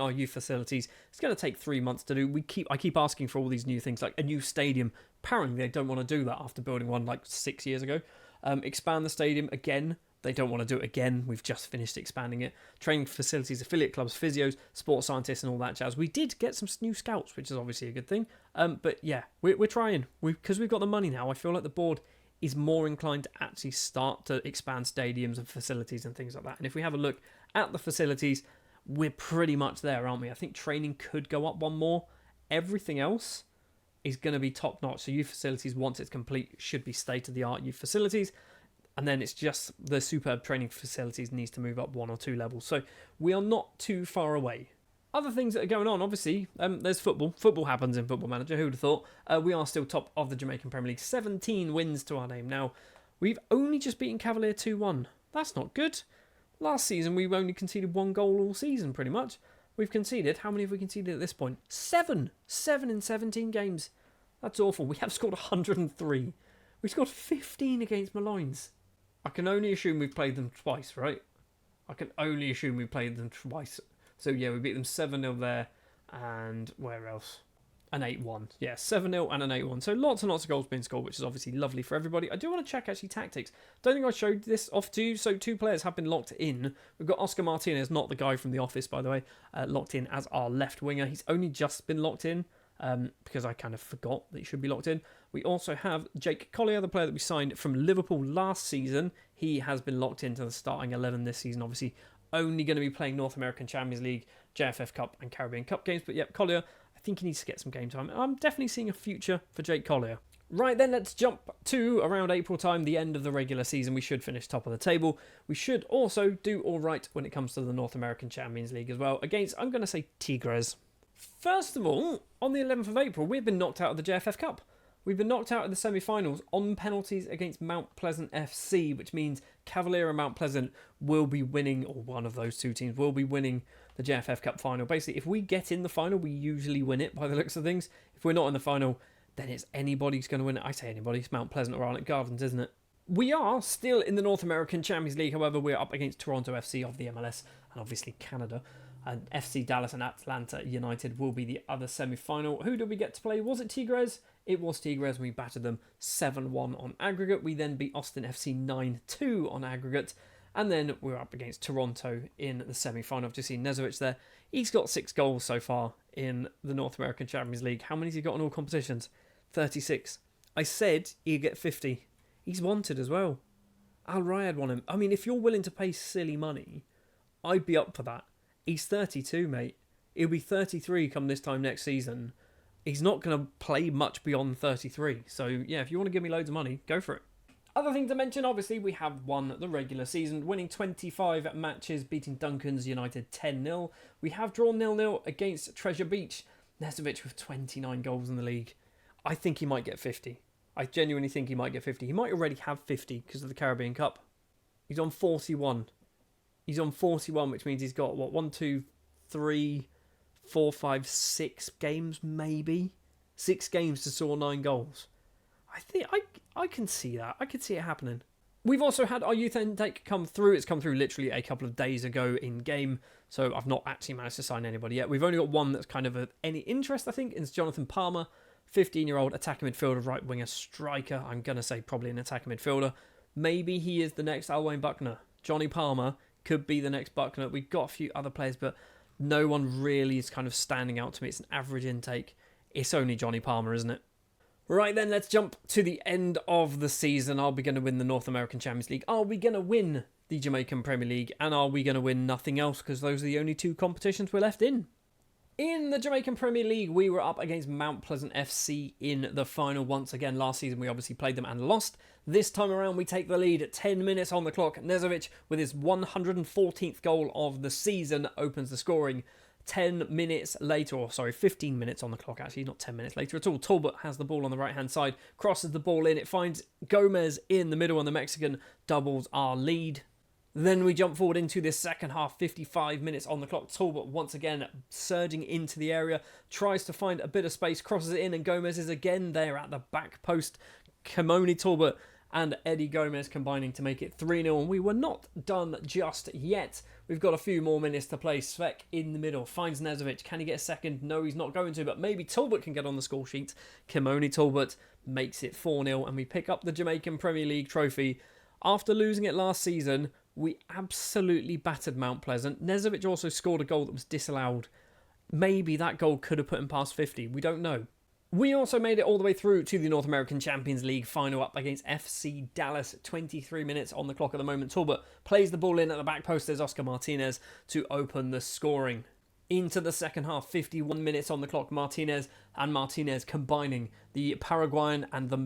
our youth facilities. It's going to take 3 months to do. I keep asking for all these new things, like a new stadium. Apparently, they don't want to do that after building one like 6 years ago. Expand the stadium again. They don't want to do it again. We've just finished expanding it. Training facilities, affiliate clubs, physios, sports scientists, and all that jazz. We did get some new scouts, which is obviously a good thing. But yeah, we're trying. Because we've got the money now, I feel like the board is more inclined to actually start to expand stadiums and facilities and things like that. And if we have a look at the facilities, we're pretty much there, aren't we? I think training could go up one more. Everything else is going to be top-notch. So youth facilities, once it's complete, should be state-of-the-art youth facilities. And then it's just the superb training facilities needs to move up 1 or 2 levels. So we are not too far away. Other things that are going on, obviously, there's football. Football happens in Football Manager. Who would have thought? We are still top of the Jamaican Premier League. 17 wins to our name. Now, we've only just beaten Cavalier 2-1. That's not good. Last season, we've only conceded 1 goal all season, pretty much. We've conceded, how many have we conceded at this point? 7! 7 in 17 games. That's awful. We have scored 103. We scored 15 against Malines. I can only assume we've played them twice, right? I can only assume we played them twice. So yeah, we beat them 7-0 there, and where else? An 8-1. Yeah, 7-0 and an 8-1. So lots and lots of goals being scored, which is obviously lovely for everybody. I do want to check actually tactics. Don't think I showed this off to you. So 2 players have been locked in. We've got Oscar Martinez, not the guy from The Office, by the way, locked in as our left winger. He's only just been locked in. Because I kind of forgot that he should be locked in. We also have Jake Collier, the player that we signed from Liverpool last season. He has been locked into the starting 11 this season. Obviously, only going to be playing North American Champions League, JFF Cup and Caribbean Cup games. But yep, Collier, I think he needs to get some game time. I'm definitely seeing a future for Jake Collier. Right then, let's jump to around April time, the end of the regular season. We should finish top of the table. We should also do all right when it comes to the North American Champions League as well. Against, I'm going to say Tigres. First of all, on the 11th of April, we've been knocked out of the JFF Cup. We've been knocked out in the semi-finals on penalties against Mount Pleasant FC, which means Cavalier and Mount Pleasant will be winning, or one of those two teams will be winning the JFF Cup final. Basically, if we get in the final, we usually win it by the looks of things. If we're not in the final, then it's anybody's going to win it. I say anybody, it's Mount Pleasant or Arnott Gardens, isn't it? We are still in the North American Champions League, however, we're up against Toronto FC of the MLS, and obviously Canada. And FC Dallas and Atlanta United will be the other semi-final. Who did we get to play? Was it Tigres? It was Tigres. We battered them 7-1 on aggregate. We then beat Austin FC 9-2 on aggregate. And then we're up against Toronto in the semi-final. I've just seen Nezovic there. He's got 6 goals so far in the North American Champions League. How many has he got in all competitions? 36. I said he'd get 50. He's wanted as well. Al Rayad won him. I mean, if you're willing to pay silly money, I'd be up for that. He's 32, mate. He'll be 33 come this time next season. He's not going to play much beyond 33. So, yeah, if you want to give me loads of money, go for it. Other thing to mention, obviously, we have won the regular season, winning 25 matches, beating Duncan's United 10-0. We have drawn 0-0 against Treasure Beach. Nezovic with 29 goals in the league. I think he might get 50. I genuinely think he might get 50. He might already have 50 because of the Caribbean Cup. He's on 41. He's on 41, which means he's got, 1, 2, 3, 4, 5, 6 games, maybe? 6 games to score 9 goals. I think I can see that. I could see it happening. We've also had our youth intake come through. It's come through literally a couple of days ago in game, so I've not actually managed to sign anybody yet. We've only got one that's kind of any interest, I think, and it's Jonathan Palmer, 15-year-old attacking midfielder, right winger striker. I'm going to say probably an attacking midfielder. Maybe he is the next Alwyn Buckner. Johnny Palmer could be the next Buckner. We've got a few other players, but no one really is kind of standing out to me. It's an average intake. It's only Johnny Palmer, isn't it? Right then, let's jump to the end of the season. Are we going to win the North American Champions League? Are we going to win the Jamaican Premier League? And are we going to win nothing else? Because those are the only 2 competitions we're left in. In the Jamaican Premier League, we were up against Mount Pleasant FC in the final once again. Last season, we obviously played them and lost. This time around, we take the lead at 10 minutes on the clock. Nezovic, with his 114th goal of the season, opens the scoring. 10 minutes later, 15 minutes on the clock, actually, not 10 minutes later at all. Talbot has the ball on the right-hand side, crosses the ball in. It finds Gomez in the middle, and the Mexican doubles our lead. Then we jump forward into this second half, 55 minutes on the clock. Talbot once again surging into the area, tries to find a bit of space, crosses it in, and Gomez is again there at the back post. Kimoni Talbot and Eddie Gomez combining to make it 3-0, and we were not done just yet. We've got a few more minutes to play. Svek in the middle, finds Nezovic. Can he get a second? No, he's not going to, but maybe Talbot can get on the score sheet. Kimoni Talbot makes it 4-0, and we pick up the Jamaican Premier League trophy. After losing it last season, we absolutely battered Mount Pleasant. Nezovic also scored a goal that was disallowed. Maybe that goal could have put him past 50. We don't know. We also made it all the way through to the North American Champions League final up against FC Dallas. 23 minutes on the clock at the moment. Talbot plays the ball in at the back post. There's Oscar Martinez to open the scoring. Into the second half, 51 minutes on the clock. Martinez combining the Paraguayan and the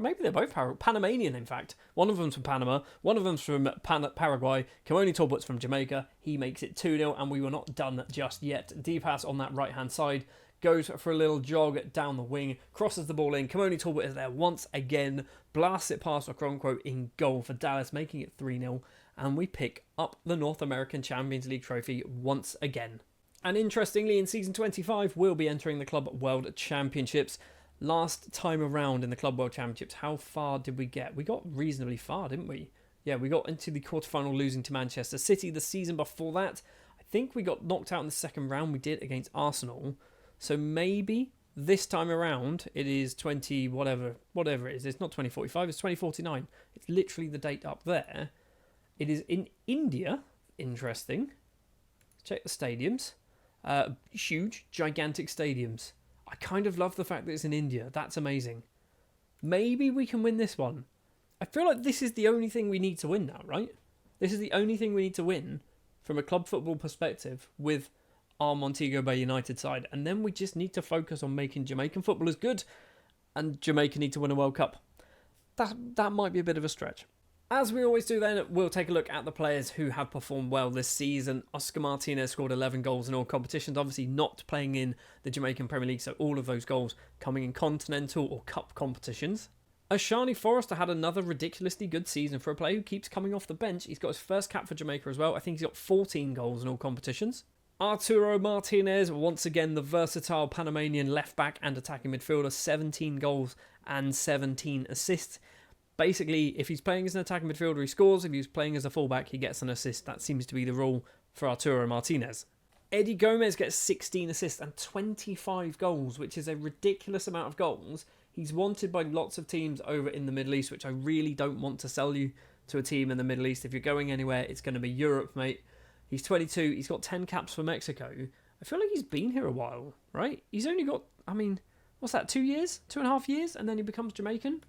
maybe they're both Panamanian, in fact. One of them's from Panama, one of them's from Paraguay. Kimoni Talbot's from Jamaica. He makes it 2-0, and we were not done just yet. D-pass on that right-hand side. Goes for a little jog down the wing, crosses the ball in. Kimoni Talbot is there once again, blasts it past Okoronkwo in goal for Dallas, making it 3-0, and we pick up the North American Champions League trophy once again. And interestingly, in season 25, we'll be entering the Club World Championships. Last time around in the Club World Championships, how far did we get? We got reasonably far, didn't we? Yeah, we got into the quarterfinal, losing to Manchester City. The season before that, I think we got knocked out in the second round. We did against Arsenal. So maybe this time around, it is 20, whatever it is. It's not 2045, it's 2049. It's literally the date up there. It is in India. Interesting. Check the stadiums. Huge, gigantic stadiums. I kind of love the fact that it's in India. That's amazing. Maybe we can win this one. I feel like this is the only thing we need to win now, right? This is the only thing we need to win from a club football perspective with our Montego Bay United side, and then we just need to focus on making Jamaican footballers good, and Jamaica need to win a World Cup. That might be a bit of a stretch. As we always do then, we'll take a look at the players who have performed well this season. Oscar Martinez scored 11 goals in all competitions, obviously not playing in the Jamaican Premier League, so all of those goals coming in Continental or Cup competitions. Ashani Forrester had another ridiculously good season for a player who keeps coming off the bench. He's got his first cap for Jamaica as well. I think he's got 14 goals in all competitions. Arturo Martinez, once again the versatile Panamanian left-back and attacking midfielder, 17 goals and 17 assists. Basically, if he's playing as an attacking midfielder, he scores. If he's playing as a fullback, he gets an assist. That seems to be the rule for Arturo Martinez. Eddie Gomez gets 16 assists and 25 goals, which is a ridiculous amount of goals. He's wanted by lots of teams over in the Middle East, which I really don't want to sell you to a team in the Middle East. If you're going anywhere, it's going to be Europe, mate. He's 22. He's got 10 caps for Mexico. I feel like he's been here a while, right? He's only got, what's that, 2 years? 2.5 years? And then he becomes Jamaican?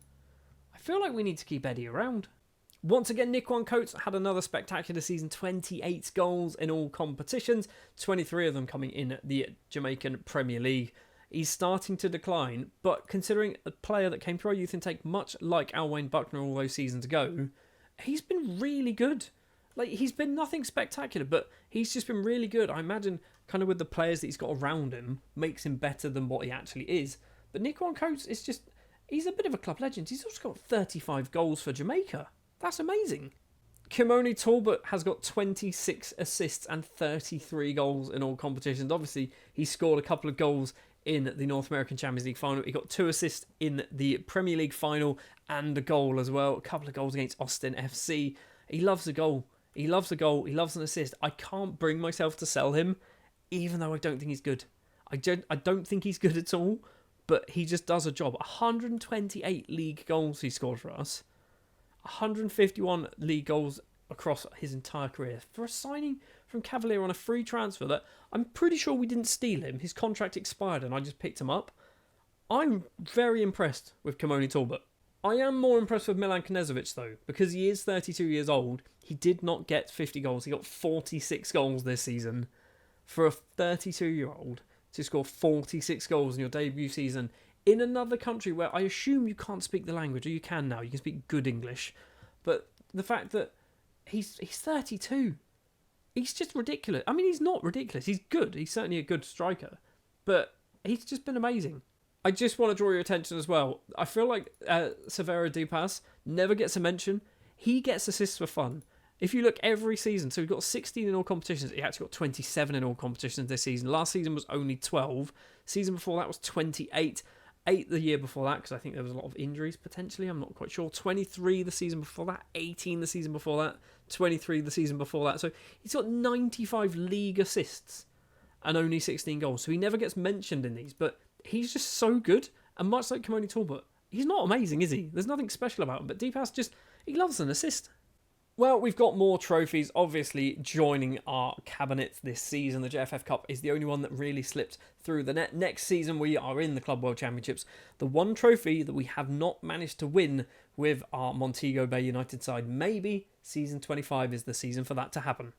I feel like we need to keep Eddie around. Once again, Nick Coates had another spectacular season, 28 goals in all competitions, 23 of them coming in the Jamaican Premier League. He's starting to decline, but considering a player that came through our youth intake, much like Alwyn Buckner all those seasons ago, he's been really good. Like, he's been nothing spectacular, but he's just been really good. I imagine kind of with the players that he's got around him, makes him better than what he actually is. But Nick Coates is just... he's a bit of a club legend. He's also got 35 goals for Jamaica. That's amazing. Kimoni Talbot has got 26 assists and 33 goals in all competitions. Obviously, he scored a couple of goals in the North American Champions League final. He got 2 assists in the Premier League final and a goal as well. A couple of goals against Austin FC. He loves a goal. He loves a goal. He loves an assist. I can't bring myself to sell him, even though I don't think he's good. I don't think he's good at all. But he just does a job. 128 league goals he scored for us. 151 league goals across his entire career. For a signing from Cavalier on a free transfer that I'm pretty sure we didn't steal him. His contract expired and I just picked him up. I'm very impressed with Kimoni Talbot. I am more impressed with Milan Knezovic though, because he is 32 years old. He did not get 50 goals. He got 46 goals this season. For a 32-year-old... to score 46 goals in your debut season in another country where I assume you can't speak the language, or you can now, you can speak good English. But the fact that he's 32, he's just ridiculous. I mean, he's not ridiculous, he's good, he's certainly a good striker, but he's just been amazing. I just want to draw your attention as well. I feel like Severo Dupas never gets a mention. He gets assists for fun. If you look every season, so we've got 16 in all competitions. He actually got 27 in all competitions this season. Last season was only 12. Season before that was 28. 8 the year before that, because I think there was a lot of injuries potentially. I'm not quite sure. 23 the season before that. 18 the season before that. 23 the season before that. So he's got 95 league assists and only 16 goals. So he never gets mentioned in these, but he's just so good. And much like Kimoni Talbot, he's not amazing, is he? There's nothing special about him, but Dupas just, he loves an assist. Well, we've got more trophies, obviously, joining our cabinet this season. The JFF Cup is the only one that really slipped through the net. Next season, we are in the Club World Championships. The one trophy that we have not managed to win with our Montego Bay United side. Maybe season 25 is the season for that to happen.